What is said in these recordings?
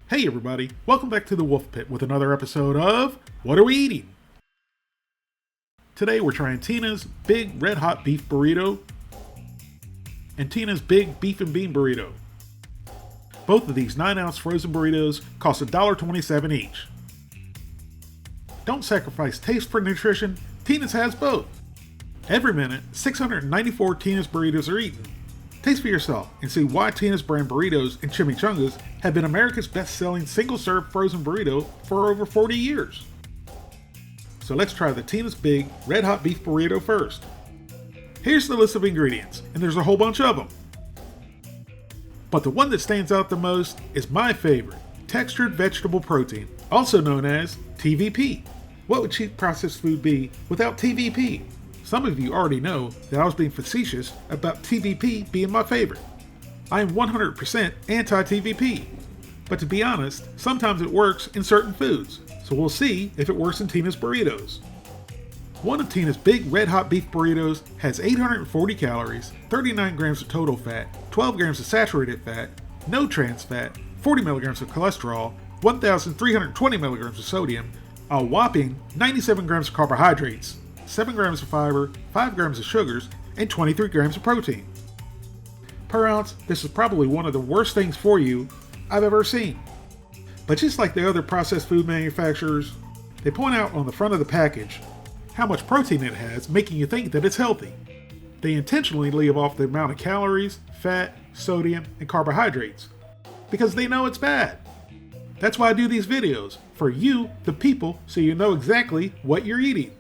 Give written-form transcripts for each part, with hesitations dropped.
Hey everybody, welcome back to the Wolf Pit with another episode of What Are We Eating? Today we're trying Tina's Big Red Hot Beef Burrito and Tina's Big Beef and Bean Burrito. Both of these 9-ounce frozen burritos cost $1.27 each. Don't sacrifice taste for nutrition, Tina's has both. Every minute, 694 Tina's burritos are eaten. Taste for yourself and see why Tina's brand burritos and chimichangas have been America's best-selling single-serve frozen burrito for over 40 years. So let's try the Tina's Big Red Hot Beef Burrito first. Here's the list of ingredients, and there's a whole bunch of them. But the one that stands out the most is my favorite, textured vegetable protein, also known as TVP. What would cheap processed food be without TVP? Some of you already know that I was being facetious about TVP being my favorite. I am 100% anti-TVP, but to be honest, sometimes it works in certain foods, so we'll see if it works in Tina's burritos. One of Tina's Big Red Hot Beef Burritos has 840 calories, 39 grams of total fat, 12 grams of saturated fat, no trans fat, 40 milligrams of cholesterol, 1,320 milligrams of sodium, a whopping 97 grams of carbohydrates, 7 grams of fiber, 5 grams of sugars, and 23 grams of protein. Per ounce, this is probably one of the worst things for you I've ever seen. But just like the other processed food manufacturers, they point out on the front of the package how much protein it has, making you think that it's healthy. They intentionally leave off the amount of calories, fat, sodium, and carbohydrates, because they know it's bad. That's why I do these videos, for you, the people, so you know exactly what you're eating.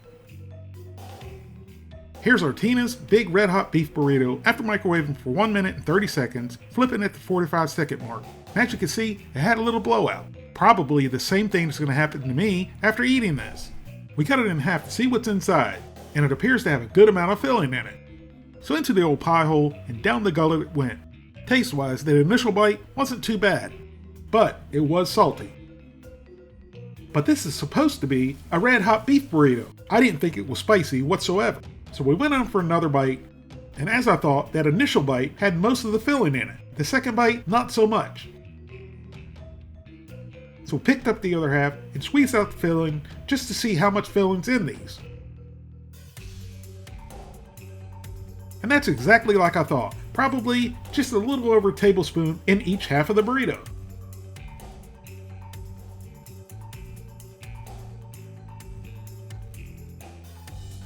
Here's our Tina's Big Red Hot Beef Burrito after microwaving for 1 minute and 30 seconds, flipping at the 45-second mark. And as you can see, it had a little blowout. Probably the same thing that's going to happen to me after eating this. We cut it in half to see what's inside, and it appears to have a good amount of filling in it. So into the old pie hole and down the gullet it went. Taste-wise, that initial bite wasn't too bad, but it was salty. But this is supposed to be a red hot beef burrito. I didn't think it was spicy whatsoever. So we went on for another bite, and as I thought, that initial bite had most of the filling in it. The second bite, not so much. So we picked up the other half and squeezed out the filling just to see how much filling's in these. And that's exactly like I thought. Probably just a little over a tablespoon in each half of the burrito.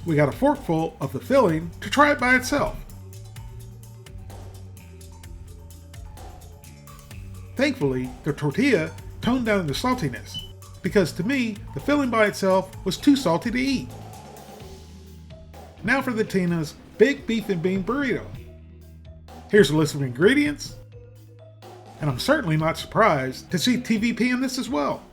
We got a forkful of the filling to try it by itself. Thankfully, the tortilla toned down the saltiness, because to me, the filling by itself was too salty to eat. Now for the Tina's Big Beef and Bean Burrito. Here's a list of ingredients, and I'm certainly not surprised to see TVP in this as well.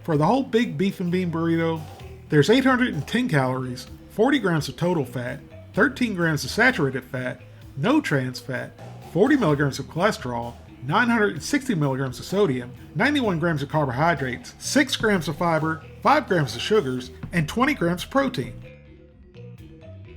For the whole Big Beef and Bean Burrito, there's 810 calories, 40 grams of total fat, 13 grams of saturated fat, no trans fat, 40 milligrams of cholesterol, 960 milligrams of sodium, 91 grams of carbohydrates, 6 grams of fiber, 5 grams of sugars, and 20 grams of protein.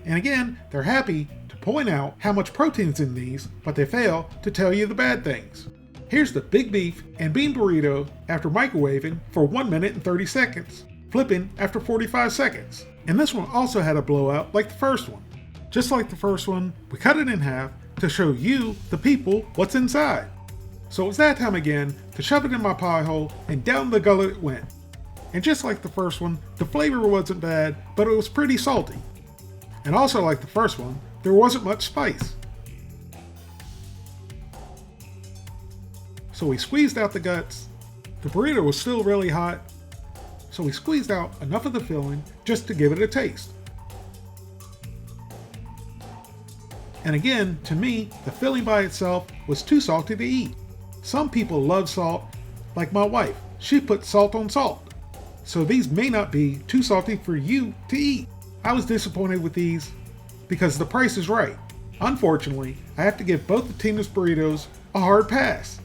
And again, they're happy to point out how much protein's in these, but they fail to tell you the bad things. Here's the Big Beef and Bean Burrito after microwaving for 1 minute and 30 seconds. Flipping after 45 seconds. And this one also had a blowout like the first one. Just like the first one, we cut it in half to show you, the people, what's inside. So it was that time again to shove it in my pie hole and down the gullet it went. And just like the first one, the flavor wasn't bad, but it was pretty salty. And also like the first one, there wasn't much spice. So we squeezed out the guts. The burrito was still really hot, so we squeezed out enough of the filling just to give it a taste. And again, to me, the filling by itself was too salty to eat. Some people love salt, like my wife. She puts salt on salt. So these may not be too salty for you to eat. I was disappointed with these because the price is right. Unfortunately, I have to give both the Tina's burritos a hard pass.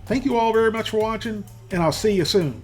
Thank you all very much for watching, and I'll see you soon.